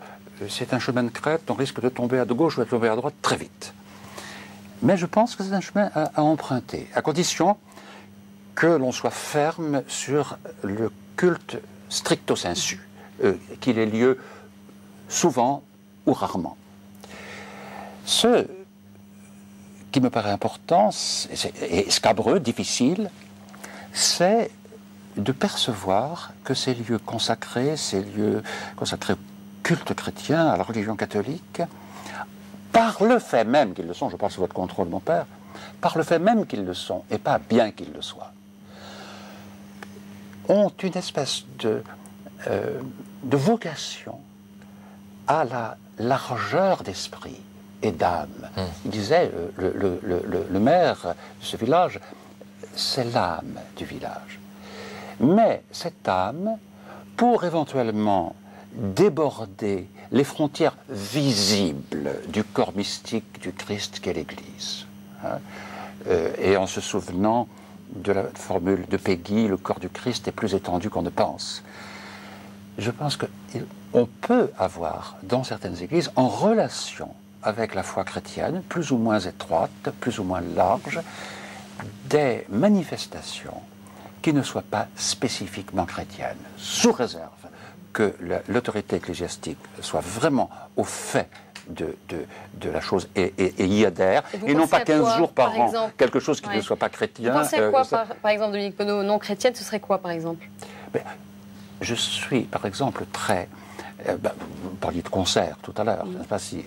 c'est un chemin de crête, on risque de tomber à gauche ou de tomber à droite très vite. Mais je pense que c'est un chemin à emprunter, à condition que l'on soit ferme sur le culte stricto sensu, qu'il ait lieu souvent ou rarement. Ce qui me paraît important, et scabreux, difficile, c'est de percevoir que ces lieux consacrés au culte chrétien, à la religion catholique, par le fait même qu'ils le sont, je parle sous votre contrôle, mon père, par le fait même qu'ils le sont, et pas bien qu'ils le soient, ont une espèce de vocation à la largeur d'esprit et d'âme. Il disait, le maire de ce village, c'est l'âme du village. Mais cette âme, pour éventuellement déborder les frontières visibles du corps mystique du Christ qu'est l'Église, et en se souvenant de la formule de Péguy, le corps du Christ est plus étendu qu'on ne pense. Je pense qu'on peut avoir, dans certaines églises, en relation avec la foi chrétienne, plus ou moins étroite, plus ou moins large, des manifestations qui ne soient pas spécifiquement chrétiennes, sous réserve que l'autorité ecclésiastique soit vraiment au fait de la chose et y adhère, et non pas 15 jours par an, exemple, quelque chose qui ne soit pas chrétien. Vous pensez à quoi, par exemple, Dominique Penaud, non chrétienne, ce serait quoi, par exemple? Je suis, par exemple, très... vous parliez de concert tout à l'heure, si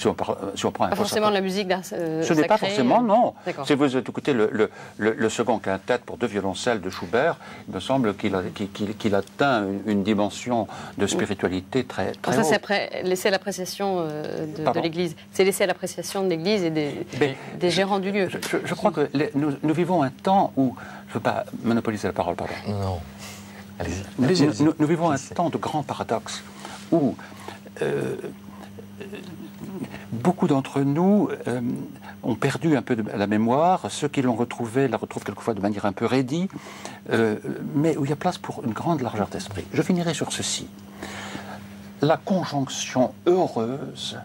on prend un pas forcément de la musique ce n'est pas forcément, non. Si vous écoutez le second quintet pour 2 violoncelles de Schubert, il me semble qu'il atteint une dimension de spiritualité très haute. Ça, c'est laissé à l'appréciation de l'Église. C'est laissé à l'appréciation de l'Église et des gérants du lieu. Je crois que nous vivons un temps où... Je ne veux pas monopoliser la parole, pardon. Non. Nous vivons un temps de grands paradoxes où beaucoup d'entre nous ont perdu un peu la mémoire. Ceux qui l'ont retrouvée la retrouvent quelquefois de manière un peu raidie, mais où il y a place pour une grande largeur d'esprit. Je finirai sur ceci. La conjonction heureuse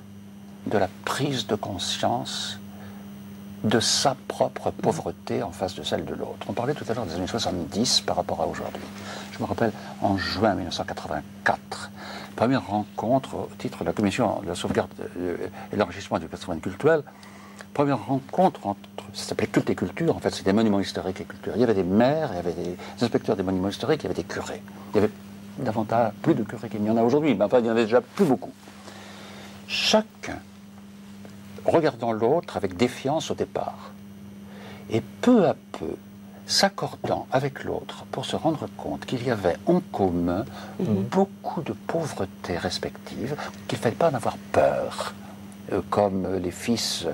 de la prise de conscience de sa propre pauvreté en face de celle de l'autre. On parlait tout à l'heure des années 70 par rapport à aujourd'hui. Je me rappelle, en juin 1984, première rencontre au titre de la Commission de la sauvegarde et l'enrichissement du patrimoine culturel, première rencontre entre, ça s'appelait Culte et Culture, en fait c'est des monuments historiques et culturels. Il y avait des maires, il y avait des inspecteurs des monuments historiques, il y avait des curés. Il y avait davantage, plus de curés qu'il n'y en a aujourd'hui, mais enfin il y en avait déjà plus beaucoup. Chacun regardant l'autre avec défiance au départ, et peu à peu s'accordant avec l'autre pour se rendre compte qu'il y avait en commun beaucoup de pauvretés respectives, qu'il ne fallait pas en avoir peur, comme les fils,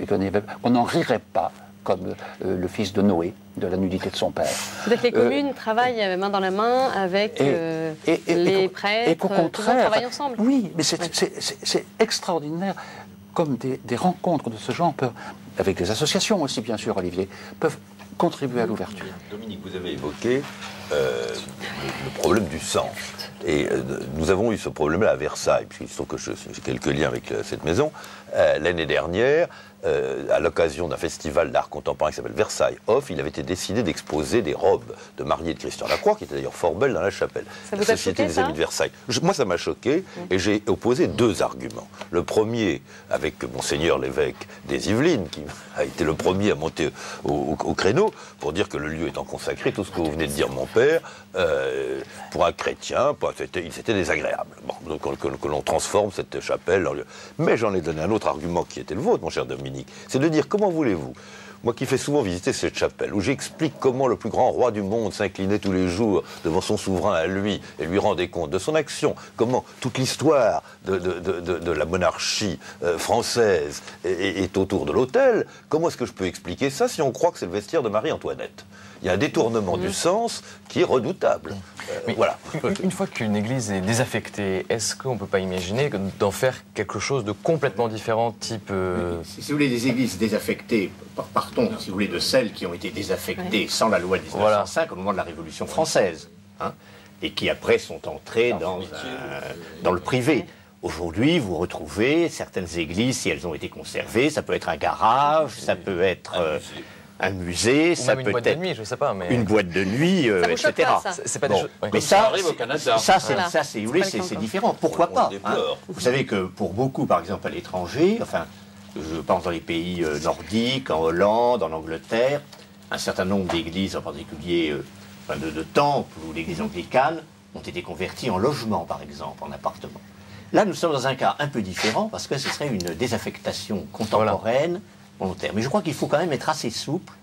qu'on n'en rirait pas, comme le fils de Noé, de la nudité de son père. C'est-à-dire que les communes travaillent main dans la main avec les prêtres, et qu'au contraire, travaillent ensemble. Oui, mais c'est extraordinaire. Comme des rencontres de ce genre peuvent, avec des associations aussi bien sûr, Olivier, peuvent contribuer à l'ouverture. Dominique, vous avez évoqué le problème du sang. Et nous avons eu ce problème-là à Versailles, puisqu'il se trouve que j'ai quelques liens avec cette maison. L'année dernière, à l'occasion d'un festival d'art contemporain qui s'appelle Versailles Off, il avait été décidé d'exposer des robes de mariée de Christian Lacroix, qui étaient d'ailleurs fort belles dans la chapelle. Ça vous la Société des Amis de Versailles. Moi, ça m'a choqué, et j'ai opposé 2 arguments. Le premier, avec Monseigneur l'évêque des Yvelines, qui a été le premier à monter au créneau, pour dire que le lieu étant consacré, tout ce que vous venez de dire, mon père, pour un chrétien, c'était désagréable. Bon, donc que l'on transforme cette chapelle en lieu. Mais j'en ai donné un autre argument qui était le vôtre, mon cher Dominique, c'est de dire, comment voulez-vous moi qui fais souvent visiter cette chapelle, où j'explique comment le plus grand roi du monde s'inclinait tous les jours devant son souverain à lui et lui rendait compte de son action, comment toute l'histoire de la monarchie française est autour de l'autel, comment est-ce que je peux expliquer ça si on croit que c'est le vestiaire de Marie-Antoinette? Il y a un détournement du sens qui est redoutable. Voilà. Une fois qu'une église est désaffectée, est-ce qu'on ne peut pas imaginer d'en faire quelque chose de complètement différent, type... Si vous voulez, des églises désaffectées, partons, si vous voulez, de celles qui ont été désaffectées sans la loi de 1905 au moment de la Révolution française, hein, et qui après sont entrées dans le privé. Aujourd'hui, vous retrouvez certaines églises, si elles ont été conservées, ça peut être un garage, ça peut être... un musée, ça peut être une boîte de nuit, je sais pas, mais une boîte de nuit, etc. C'est pas des choses. Mais ça arrive au Canada. Ça, c'est différent. Pourquoi pas, hein. Vous savez que pour beaucoup, par exemple à l'étranger, enfin, je pense dans les pays nordiques, en Hollande, en Angleterre, un certain nombre d'églises, en particulier de temples ou d'églises anglicanes, ont été converties en logements, par exemple, en appartements. Là, nous sommes dans un cas un peu différent parce que ce serait une désaffectation contemporaine. Volontaire. Mais je crois qu'il faut quand même être assez souple.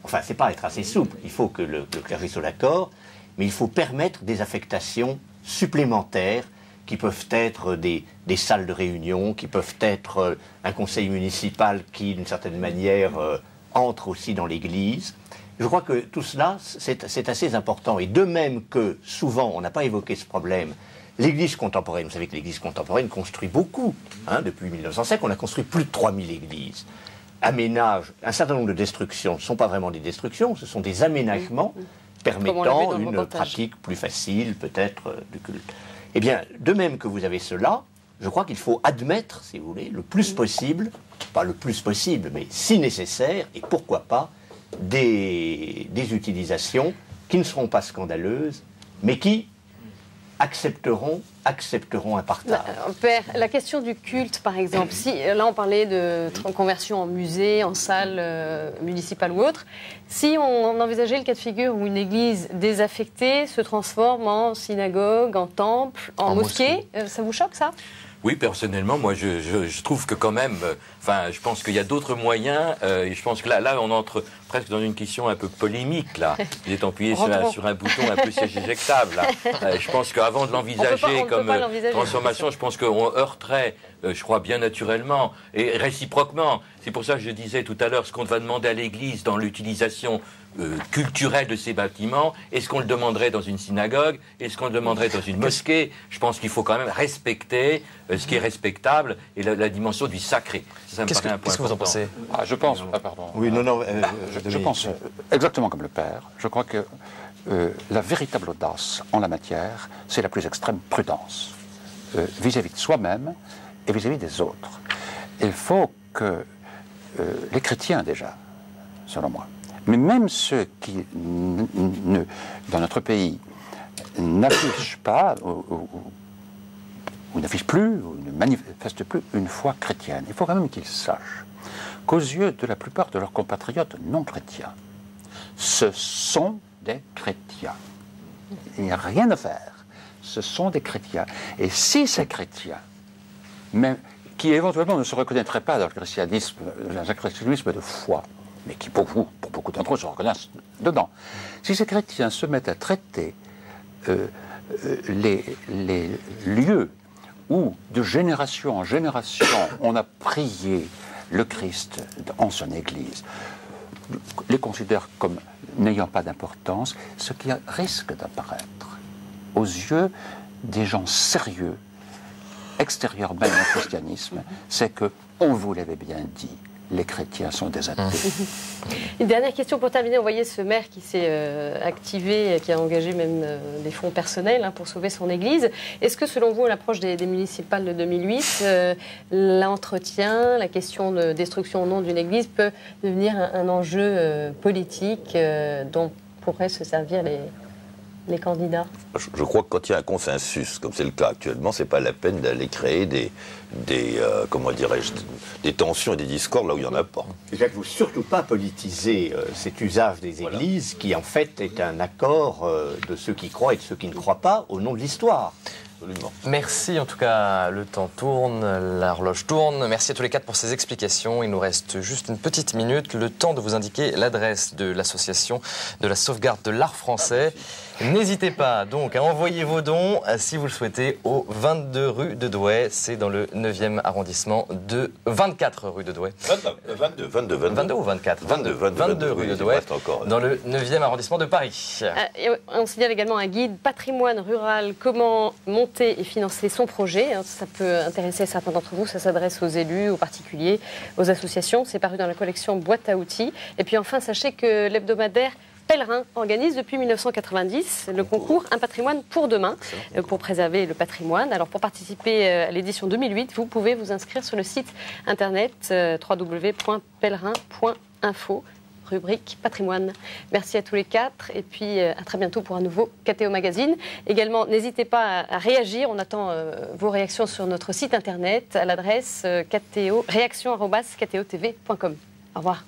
Enfin, c'est pas être assez souple. Il faut que le clergé soit d'accord, mais il faut permettre des affectations supplémentaires qui peuvent être des salles de réunion, qui peuvent être un conseil municipal qui, d'une certaine manière, entre aussi dans l'église. Je crois que tout cela, c'est assez important. Et de même que, souvent, on n'a pas évoqué ce problème, l'église contemporaine, vous savez que l'église contemporaine construit beaucoup. Hein, depuis 1905, on a construit plus de 3000 églises. Aménage un certain nombre de destructions. Ce ne sont pas vraiment des destructions, ce sont des aménagements permettant une pratique plus facile, peut-être, du culte. Eh bien, de même que vous avez cela, je crois qu'il faut admettre, si vous voulez, le plus possible, pas le plus possible, mais si nécessaire, et pourquoi pas, des utilisations qui ne seront pas scandaleuses, mais qui accepteront un partage. Père, la question du culte, par exemple, si là on parlait de conversion en musée, en salle municipale ou autre, si on envisageait le cas de figure où une église désaffectée se transforme en synagogue, en temple, en mosquée, ça vous choque ça ? Oui, personnellement, moi, je trouve que quand même, je pense qu'il y a d'autres moyens, et je pense que là, on entre presque dans une question un peu polémique, là. Vous êtes appuyé sur un bouton un peu siège éjectable, là. Je pense qu'avant de l'envisager comme transformation, je pense qu'on heurterait, je crois, bien naturellement, et réciproquement. C'est pour ça que je disais tout à l'heure, ce qu'on va demander à l'Église dans l'utilisation culturelle de ces bâtiments, est-ce qu'on le demanderait dans une synagogue, est-ce qu'on le demanderait dans une mosquée? Je pense qu'il faut quand même respecter ce qui est respectable et la dimension du sacré. Ça me paraît un point important. Qu'est-ce que vous en pensez? Je pense... pardon. Oui, non, je pense exactement comme le Père. Je crois que la véritable audace en la matière, c'est la plus extrême prudence vis-à-vis de soi-même et vis-à-vis des autres. Il faut que les chrétiens, déjà, selon moi, mais même ceux qui, dans notre pays, n'affichent pas, ou n'affichent plus, ou ne manifestent plus une foi chrétienne, il faut quand même qu'ils sachent qu'aux yeux de la plupart de leurs compatriotes non chrétiens, ce sont des chrétiens. Il n'y a rien à faire. Ce sont des chrétiens. Et si ces chrétiens, même, qui éventuellement ne se reconnaîtraient pas dans le christianisme de foi, mais qui pour beaucoup d'entre eux se reconnaissent dedans, si ces chrétiens se mettent à traiter les lieux où de génération en génération on a prié le Christ en son Église, les considèrent comme n'ayant pas d'importance, ce qui risque d'apparaître aux yeux des gens sérieux, extérieurs même au christianisme, c'est que, on vous l'avait bien dit, les chrétiens sont des athées. Une dernière question pour terminer. On voyait ce maire qui s'est activé, qui a engagé même des fonds personnels pour sauver son église. Est-ce que, selon vous, à l'approche des municipales de 2008, l'entretien, la question de destruction ou non d'une église peut devenir un enjeu politique dont pourraient se servir les candidats? Je crois que quand il y a un consensus, comme c'est le cas actuellement, c'est pas la peine d'aller créer comment dirais-je, des tensions et des discords là où il n'y en a pas. C'est-à-dire qu'il ne faut surtout pas politiser cet usage des églises qui en fait est un accord de ceux qui croient et de ceux qui ne croient pas au nom de l'histoire. Absolument. Merci, en tout cas, le temps tourne, l'horloge tourne. Merci à tous les quatre pour ces explications. Il nous reste juste une petite minute, le temps de vous indiquer l'adresse de l'association de la sauvegarde de l'art français. N'hésitez pas donc à envoyer vos dons, si vous le souhaitez, au 22 rue de Douai. C'est dans le 9e arrondissement de 24 rue de Douai. 22 ou 24 22 rue de Douai, dans le 9e arrondissement de Paris. Et on signale également un guide patrimoine rural, comment monter et financer son projet. Ça peut intéresser certains d'entre vous, ça s'adresse aux élus, aux particuliers, aux associations. C'est paru dans la collection Boîte à outils. Et puis enfin, sachez que l'hebdomadaire Pèlerin organise depuis 1990 le concours Un patrimoine pour demain, pour préserver le patrimoine. Alors pour participer à l'édition 2008, vous pouvez vous inscrire sur le site internet www.pelerin.info, rubrique patrimoine. Merci à tous les quatre et puis à très bientôt pour un nouveau KTO Magazine. Également, n'hésitez pas à réagir. On attend vos réactions sur notre site internet à l'adresse réaction@ktotv.com. Au revoir.